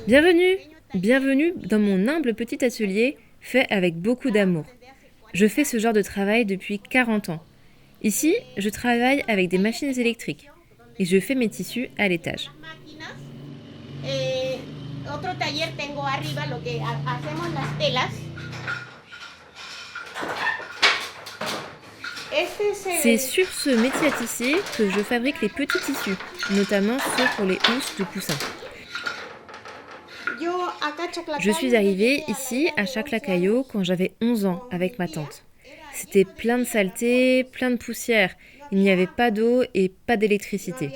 Bienvenue, bienvenue dans mon humble petit atelier fait avec beaucoup d'amour. Je fais ce genre de travail depuis 40 ans. Ici, je travaille avec des machines électriques et je fais mes tissus à l'étage. Otro taller tengo arriba lo que hacemos las telas. C'est sur ce métier à tisser que je fabrique les petits tissus, notamment ceux pour les housses de poussins. Je suis arrivée ici à Chaclacayo quand j'avais 11 ans avec ma tante. C'était plein de saleté, plein de poussière. Il n'y avait pas d'eau et pas d'électricité.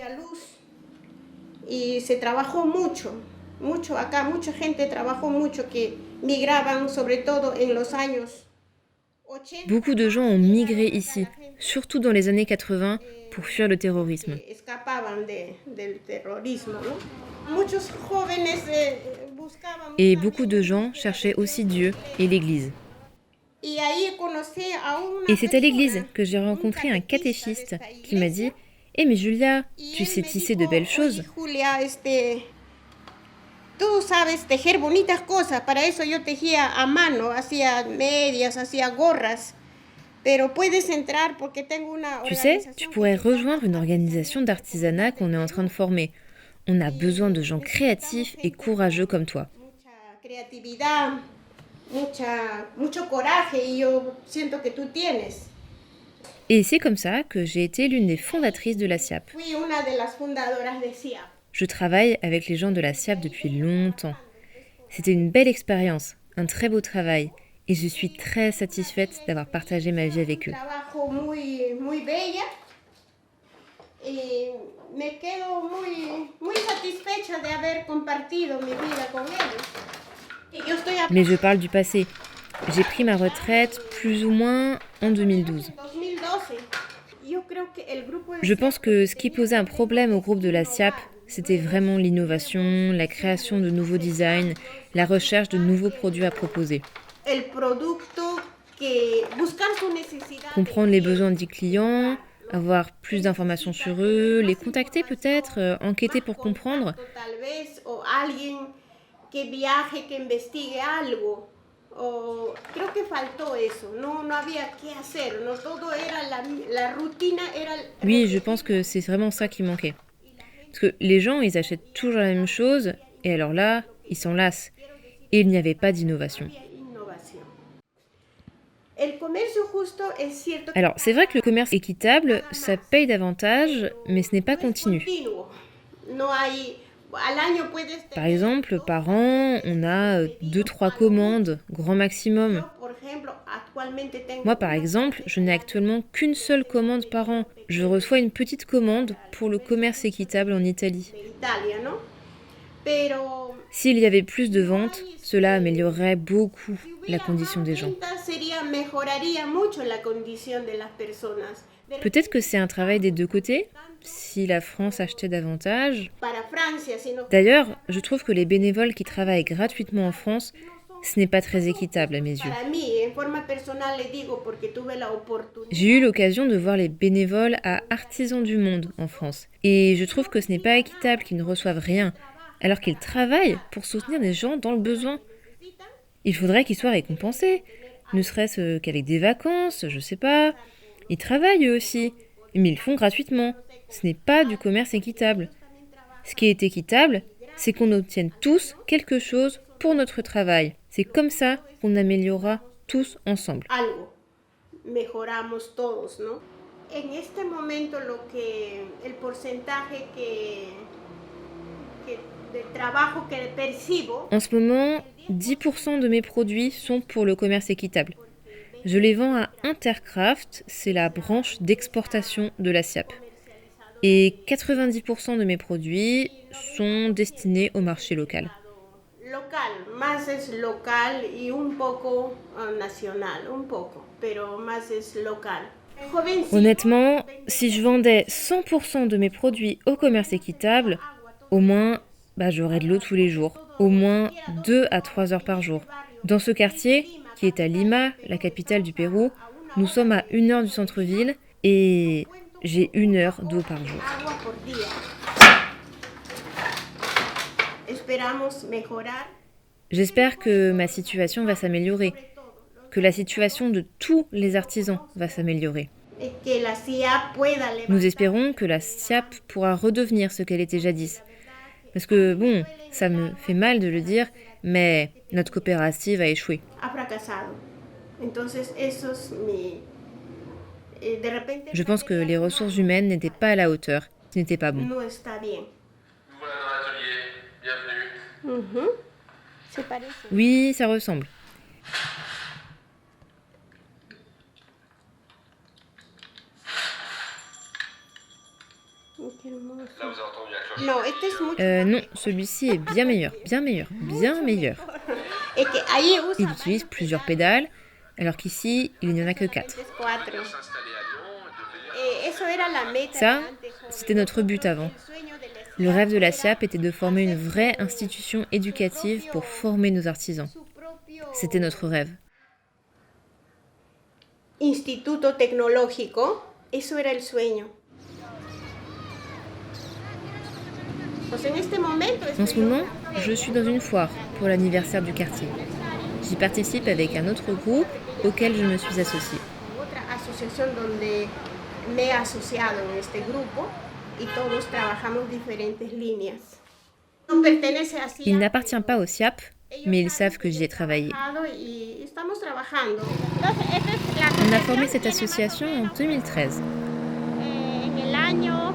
Y se trabajó mucho acá, mucha gente trabajó mucho que migraban sobre todo en los años 80. Beaucoup de gens ont migré ici, surtout dans les années 80, pour fuir le terrorisme. Del terrorismo, ¿no? Muchos jóvenes buscaban. Et beaucoup de gens cherchaient aussi Dieu et l'Église. Et c'est à l'église que j'ai rencontré un catéchiste qui m'a dit « Eh mais Julia, tu sais tisser de belles choses !» Tú sabes tejer bonitas cosas, para eso yo tejía a mano, hacía medias, hacía gorras. Pero puedes entrar porque tengo una Tu sais, tu pourrais rejoindre une organisation d'artisanat qu'on est en train de former. On a besoin de gens créatifs et courageux comme toi. Mucha creatividad, mucho coraje y yo siento que tú tienes. Et c'est comme ça que j'ai été l'une des fondatrices de la SIAP. Fui una de las fundadoras de SIAP. Je travaille avec les gens de la SIAP depuis longtemps. C'était une belle expérience, un très beau travail, et je suis très satisfaite d'avoir partagé ma vie avec eux. Muy bella. Y me quedo muy satisfecha de haber compartido mi vida con ellos. Mais je parle du passé. J'ai pris ma retraite plus ou moins en 2012. Je pense que ce qui posait un problème au groupe de la SIAP, c'était vraiment l'innovation, la création de nouveaux designs, la recherche de nouveaux produits à proposer. Comprendre les besoins des clients, avoir plus d'informations sur eux, les contacter peut-être, enquêter pour comprendre. Creo que faltó eso, no había qué hacer, no todo era la rutina era. Oui, je pense que c'est vraiment ça qui manquait. Parce que les gens, ils achètent toujours la même chose, et alors là, ils s'en lassent. Et il n'y avait pas d'innovation. Alors, c'est vrai que le commerce équitable, ça paye davantage, mais ce n'est pas continu. Par exemple, par an, on a 2-3 commandes, grand maximum. Moi, par exemple, je n'ai actuellement qu'une seule commande par an. Je reçois une petite commande pour le commerce équitable en Italie. S'il y avait plus de ventes, cela améliorerait beaucoup la condition des gens. Peut-être que c'est un travail des deux côtés, si la France achetait davantage. D'ailleurs, je trouve que les bénévoles qui travaillent gratuitement en France, ce n'est pas très équitable à mes yeux. J'ai eu l'occasion de voir les bénévoles à Artisans du Monde en France. Et je trouve que ce n'est pas équitable qu'ils ne reçoivent rien, alors qu'ils travaillent pour soutenir des gens dans le besoin. Il faudrait qu'ils soient récompensés, ne serait-ce qu'avec des vacances, je sais pas. Ils travaillent eux aussi, mais ils le font gratuitement. Ce n'est pas du commerce équitable. Ce qui est équitable, c'est qu'on obtienne tous quelque chose pour notre travail. C'est comme ça qu'on améliorera tous ensemble. Mejoramos todos, ¿no? En este momento el porcentaje de trabajo que percibo. En ce moment, 10% de mes produits sont pour le commerce équitable. Je les vends à Intercraft, c'est la branche d'exportation de la SIAP. Et 90% de mes produits sont destinés au marché local. Local, más es local y un poco nacional, un poco, pero más es local. Honnêtement, si je vendais 100% de mes produits au commerce équitable, au moins, j'aurais de l'eau tous les jours, au moins 2 à 3 heures par jour. Dans ce quartier, qui est à Lima, la capitale du Pérou, nous sommes à 1 heure du centre-ville et j'ai 1 heure d'eau par jour. esperamos mejorar. J'espère que ma situation va s'améliorer, que la situation de tous les artisans va s'améliorer. Que la CIA pueda Nous levantar. espérons que la SIAP pourra redevenir ce qu'elle était jadis. Parce que, bon, ça me fait mal de le dire, mais notre coopérative a échoué. Ha fracasado. Entonces, eso es mi. De repente. Je pense que les ressources humaines n'étaient pas à la hauteur, ce n'était pas bon. No está bien. Nous voilà dans l'atelier. Bienvenue. Ujú. Se parece. Oui, ça ressemble. Qué hermoso. Là, vous avez entendu la cloche. No, este es mucho. Non, celui-ci est bien meilleur, bien meilleur, bien meilleur. Es que ahí usa. Il utilise plusieurs pédales, alors qu'ici, il n'y en a que 4. Es cuatro. S'installer à Lyon et devenir Eso era la meta. Ça, de antes, joven. c'était notre but avant. El sueño de la Le rêve de la SIAP était de former une vraie institution éducative pour former nos artisans. su propio C'était notre rêve. instituto tecnológico. Eso era el sueño. Pues en este momento En ce moment, je suis dans une foire pour l'anniversaire du quartier. J'y participe avec un autre groupe auquel je me suis associée. otra asociación donde me he asociado en este grupo y todos trabajamos diferentes líneas. No pertenece a Il n'appartient pas au SIAP, mais ils savent que j'y ai travaillé. y estamos trabajando. On a formé cette association en 2013. En el año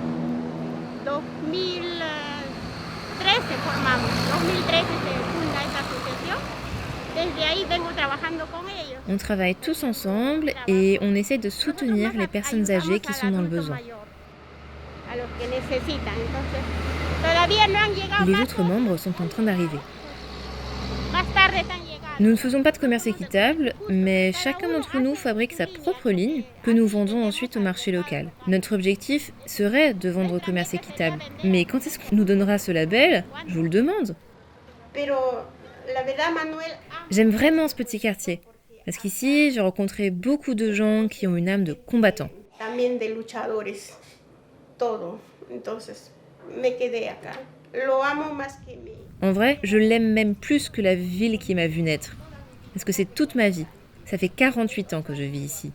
2013 formamos. 2013 se funda esta asociación. Desde ahí vengo trabajando con ellos. On travaille tous ensemble et on essaie de soutenir les personnes âgées qui sont dans le besoin. A los que necesitan. Entonces, todavía no han llegado Les más autres membres sont en train d'arriver. Más tarde están llegando. Nous ne faisons pas de commerce équitable, mais chacun d'entre nous fabrique sa propre ligne que nous vendons ensuite au marché local. Notre objectif serait de vendre au commerce équitable. Mais quand est-ce qu'on nous donnera ce label? Je vous le demande. Pero la verdad, Manuel, J'aime vraiment ce petit quartier. Parce qu'ici, j'ai rencontré beaucoup de gens qui ont une âme de combattant. también de luchadores. Todo. Entonces, me quedé acá. Lo amo más que mi. En vrai, je l'aime même plus que la ville qui m'a vu naître. Parce que c'est toute ma vie. Ça fait 48 ans que je vis ici.